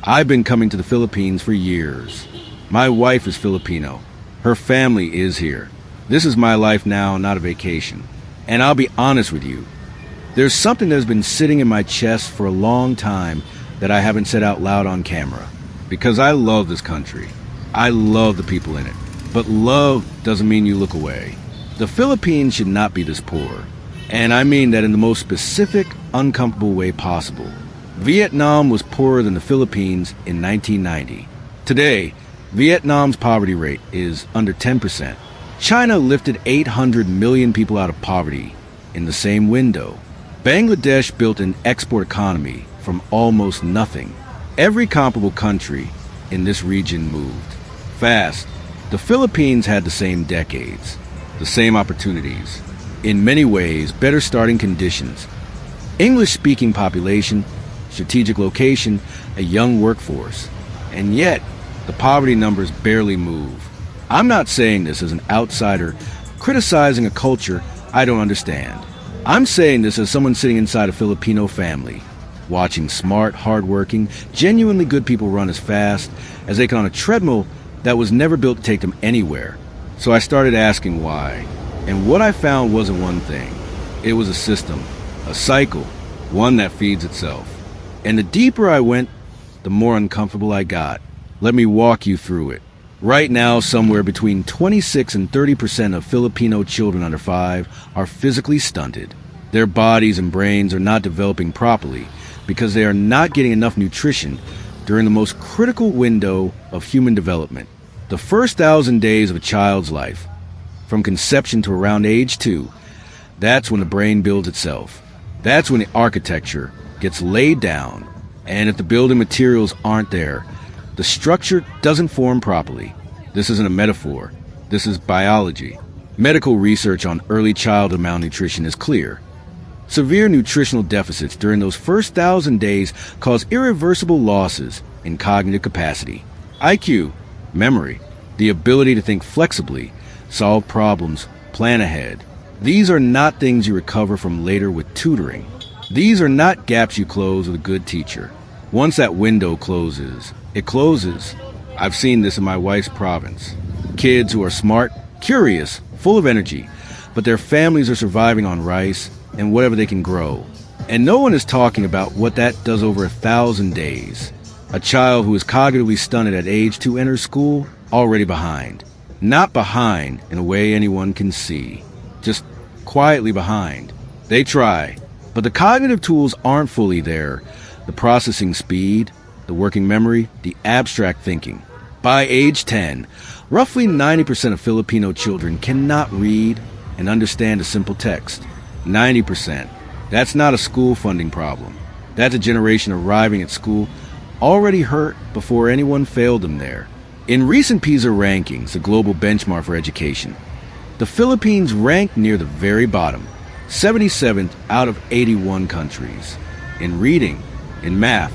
I've been coming to the Philippines for years. My wife is Filipino. Her family is here. This is my life now, not a vacation. And I'll be honest with you. There's something that's been sitting in my chest for a long time that I haven't said out loud on camera. Because I love this country. I love the people in it. But love doesn't mean you look away. The Philippines should not be this poor. And I mean that in the most specific, uncomfortable way possible. Vietnam was poorer than the Philippines in 1990. Today, Vietnam's poverty rate is under 10%. China lifted 800 million people out of poverty in the same window. Bangladesh built an export economy from almost nothing. Every comparable country in this region moved fast. The Philippines had the same decades, the same opportunities, in many ways better starting conditions, English-speaking population, strategic location, a young workforce. And yet, the poverty numbers barely move. I'm not saying this as an outsider criticizing a culture I don't understand. I'm saying this as someone sitting inside a Filipino family, watching smart, hardworking, genuinely good people run as fast as they can on a treadmill that was never built to take them anywhere. So I started asking why. And what I found wasn't one thing. It was a system, a cycle, one that feeds itself. And the deeper I went, the more uncomfortable I got. Let me walk you through it. Right now, somewhere between 26 and 30% of Filipino children under 5 are physically stunted. Their bodies and brains are not developing properly because they are not getting enough nutrition during the most critical window of human development. The first 1,000 days of a child's life, from conception to around age 2, that's when the brain builds itself. That's when the architecture gets laid down, and if the building materials aren't there, the structure doesn't form properly. This isn't a metaphor. This is biology. Medical research on early childhood malnutrition is clear. Severe nutritional deficits during those first 1,000 days cause irreversible losses in cognitive capacity, IQ, memory, the ability to think flexibly, solve problems, plan ahead. These are not things you recover from later with tutoring. These are not gaps you close with a good teacher. Once that window closes, it closes. I've seen this in my wife's province. Kids who are smart, curious, full of energy, but their families are surviving on rice and whatever they can grow. And no one is talking about what that does over 1,000 days. A child who is cognitively stunted at age 2 enters school already behind. Not behind in a way anyone can see, just quietly behind. They try, but the cognitive tools aren't fully there. The processing speed, the working memory, the abstract thinking. By age 10, roughly 90% of Filipino children cannot read and understand a simple text. 90%. That's not a school funding problem. That's a generation arriving at school already hurt before anyone failed them there. In recent PISA rankings, the global benchmark for education, the Philippines ranked near the very bottom, 77th out of 81 countries. In reading, in math,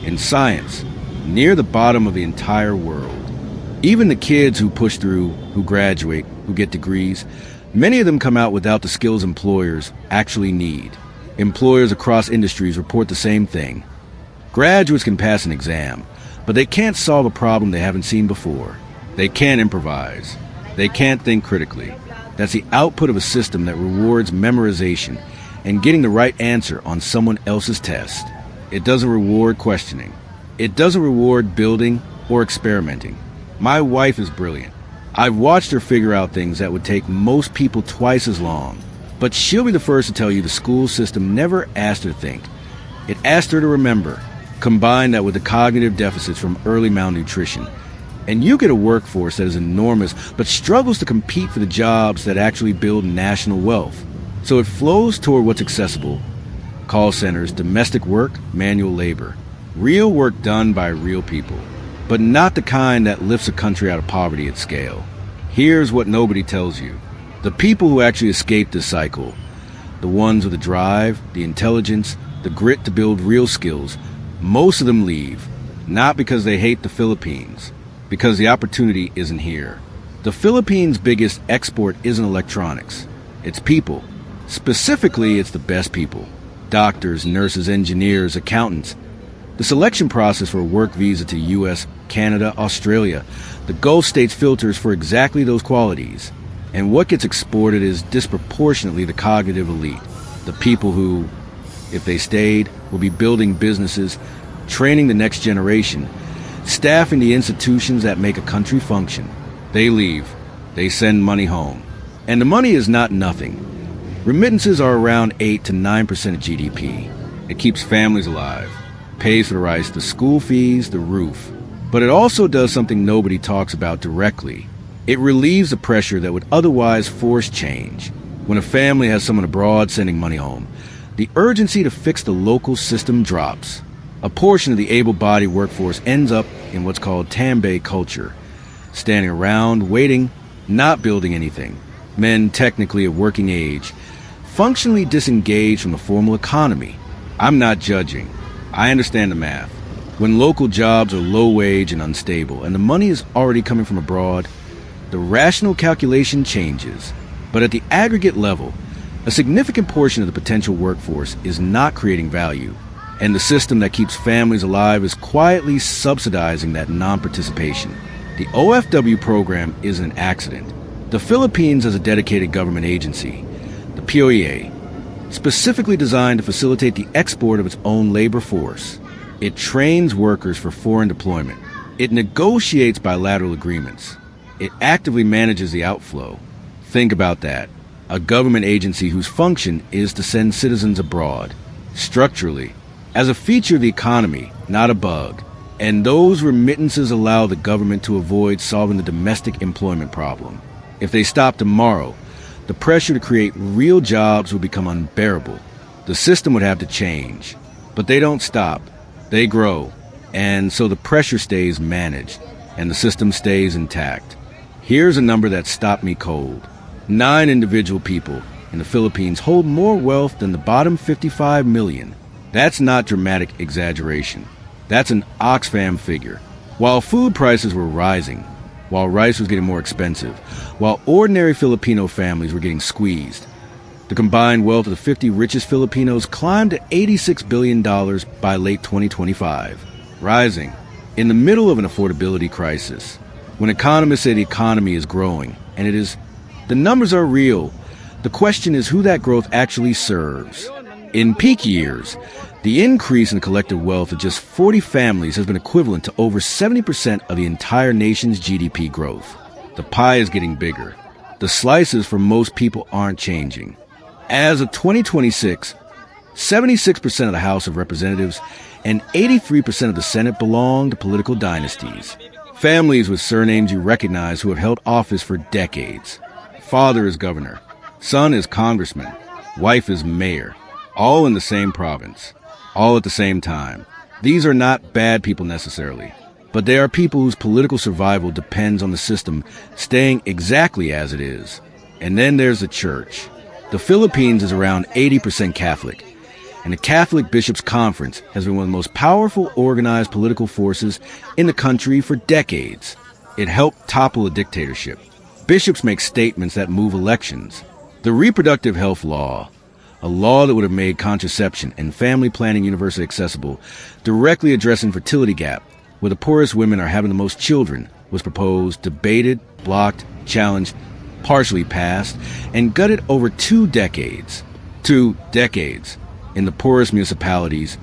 in science, near the bottom of the entire world. Even the kids who push through, who graduate, who get degrees, many of them come out without the skills employers actually need. Employers across industries report the same thing. Graduates can pass an exam, but they can't solve a problem they haven't seen before. They can't improvise. They can't think critically. That's the output of a system that rewards memorization and getting the right answer on someone else's test. It doesn't reward questioning. It doesn't reward building or experimenting. My wife is brilliant. I've watched her figure out things that would take most people twice as long. But she'll be the first to tell you the school system never asked her to think. It asked her to remember. Combine that with the cognitive deficits from early malnutrition, and you get a workforce that is enormous but struggles to compete for the jobs that actually build national wealth. So it flows toward what's accessible. Call centers, domestic work, manual labor. Real work done by real people, but not the kind that lifts a country out of poverty at scale. Here's what nobody tells you. The people who actually escape this cycle, the ones with the drive, the intelligence, the grit to build real skills, most of them leave, not because they hate the Philippines, because the opportunity isn't here. The Philippines' biggest export isn't electronics. It's people. Specifically, it's the best people. Doctors, nurses, engineers, accountants. The selection process for a work visa to US, Canada, Australia, the Gulf states filters for exactly those qualities. And what gets exported is disproportionately the cognitive elite, the people who, if they stayed, will be building businesses, training the next generation, staffing the institutions that make a country function. They leave. They send money home. And the money is not nothing. Remittances are around 8 to 9% of GDP. It keeps families alive, pays for the rice, the school fees, the roof. But it also does something nobody talks about directly. It relieves the pressure that would otherwise force change. When a family has someone abroad sending money home, the urgency to fix the local system drops. A portion of the able-bodied workforce ends up in what's called Tambay culture, standing around, waiting, not building anything. Men technically of working age, functionally disengaged from the formal economy. I'm not judging. I understand the math. When local jobs are low wage and unstable, and the money is already coming from abroad, the rational calculation changes. But at the aggregate level, a significant portion of the potential workforce is not creating value, and the system that keeps families alive is quietly subsidizing that non-participation. The OFW program is an accident. The Philippines has a dedicated government agency, the POEA, specifically designed to facilitate the export of its own labor force. It trains workers for foreign deployment. It negotiates bilateral agreements. It actively manages the outflow. Think about that. A government agency whose function is to send citizens abroad, structurally, as a feature of the economy, not a bug. And those remittances allow the government to avoid solving the domestic employment problem. If they stop tomorrow, the pressure to create real jobs would become unbearable. The system would have to change. But they don't stop. They grow. And so the pressure stays managed, and the system stays intact. Here's a number that stopped me cold. 9 individual people in the Philippines hold more wealth than the bottom 55 million. That's not dramatic exaggeration. That's an Oxfam figure. While food prices were rising, while rice was getting more expensive, while ordinary Filipino families were getting squeezed, the combined wealth of the 50 richest Filipinos climbed to $86 billion by late 2025, rising in the middle of an affordability crisis. When economists say the economy is growing, and it is, the numbers are real. The question is who that growth actually serves. In peak years, the increase in collective wealth of just 40 families has been equivalent to over 70% of the entire nation's GDP growth. The pie is getting bigger. The slices for most people aren't changing. As of 2026, 76% of the House of Representatives and 83% of the Senate belong to political dynasties. Families with surnames you recognize who have held office for decades. Father is governor, son is congressman, wife is mayor, all in the same province, all at the same time. These are not bad people necessarily, but they are people whose political survival depends on the system staying exactly as it is. And then there's the church. The Philippines is around 80% Catholic, and the Catholic Bishops' Conference has been one of the most powerful organized political forces in the country for decades. It helped topple a dictatorship. Bishops make statements that move elections. The reproductive health law, a law that would have made contraception and family planning universally accessible, directly addressing fertility gap, where the poorest women are having the most children, was proposed, debated, blocked, challenged, partially passed, and gutted over 2 decades. 2 decades. In the poorest municipalities,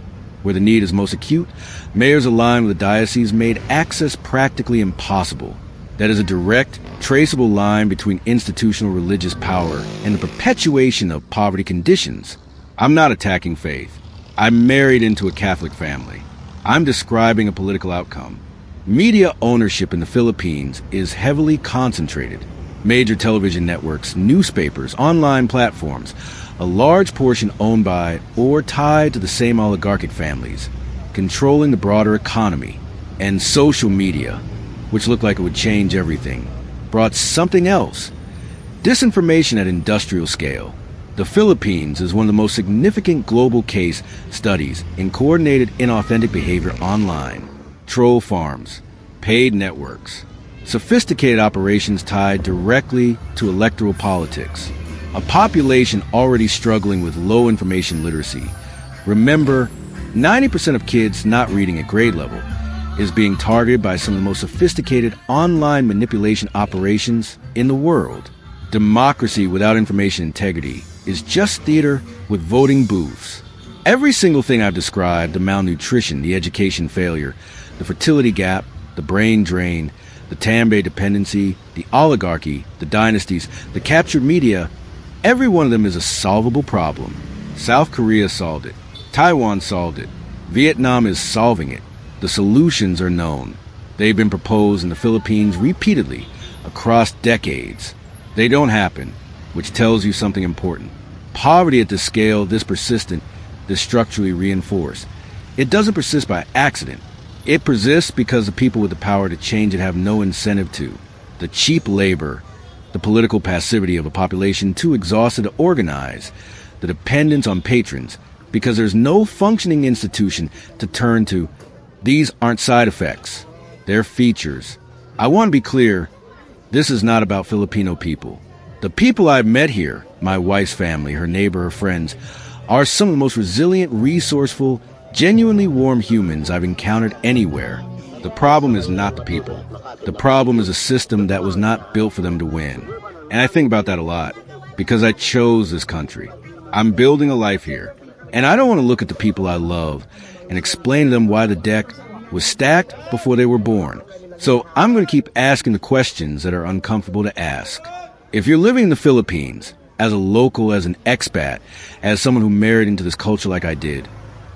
where the need is most acute, mayors aligned with the diocese made access practically impossible. That is a direct, traceable line between institutional religious power and the perpetuation of poverty conditions. I'm not attacking faith. I'm married into a Catholic family. I'm describing a political outcome. Media ownership in the Philippines is heavily concentrated. Major television networks, newspapers, online platforms, a large portion owned by or tied to the same oligarchic families, controlling the broader economy. And social media, which looked like it would change everything, brought something else. Disinformation at industrial scale. The Philippines is one of the most significant global case studies in coordinated inauthentic behavior online. Troll farms, paid networks, sophisticated operations tied directly to electoral politics. A population already struggling with low information literacy. Remember, 90% of kids not reading at grade level is being targeted by some of the most sophisticated online manipulation operations in the world. Democracy without information integrity is just theater with voting booths. Every single thing I've described, the malnutrition, the education failure, the fertility gap, the brain drain, the Tambe dependency, the oligarchy, the dynasties, the captured media, every one of them is a solvable problem. South Korea solved it. Taiwan solved it. Vietnam is solving it. The solutions are known. They've been proposed in the Philippines repeatedly across decades. They don't happen, which tells you something important. Poverty at this scale, this persistent, this structurally reinforced. It doesn't persist by accident. It persists because the people with the power to change it have no incentive to. The cheap labor, the political passivity of a population too exhausted to organize, the dependence on patrons, because there's no functioning institution to turn to. These aren't side effects. They're features. I want to be clear, this is not about Filipino people. The people I've met here, my wife's family, her neighbor, her friends, are some of the most resilient, resourceful, genuinely warm humans I've encountered anywhere. The problem is not the people. The problem is a system that was not built for them to win. And I think about that a lot, because I chose this country. I'm building a life here, and I don't want to look at the people I love and explain to them why the deck was stacked before they were born. So I'm going to keep asking the questions that are uncomfortable to ask. If you're living in the Philippines, as a local, as an expat, as someone who married into this culture like I did,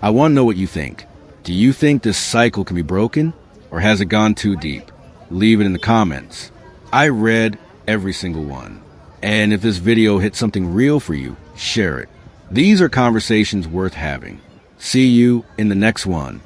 I want to know what you think. Do you think this cycle can be broken, or has it gone too deep? Leave it in the comments. I read every single one. And if this video hit something real for you, share it. These are conversations worth having. See you in the next one.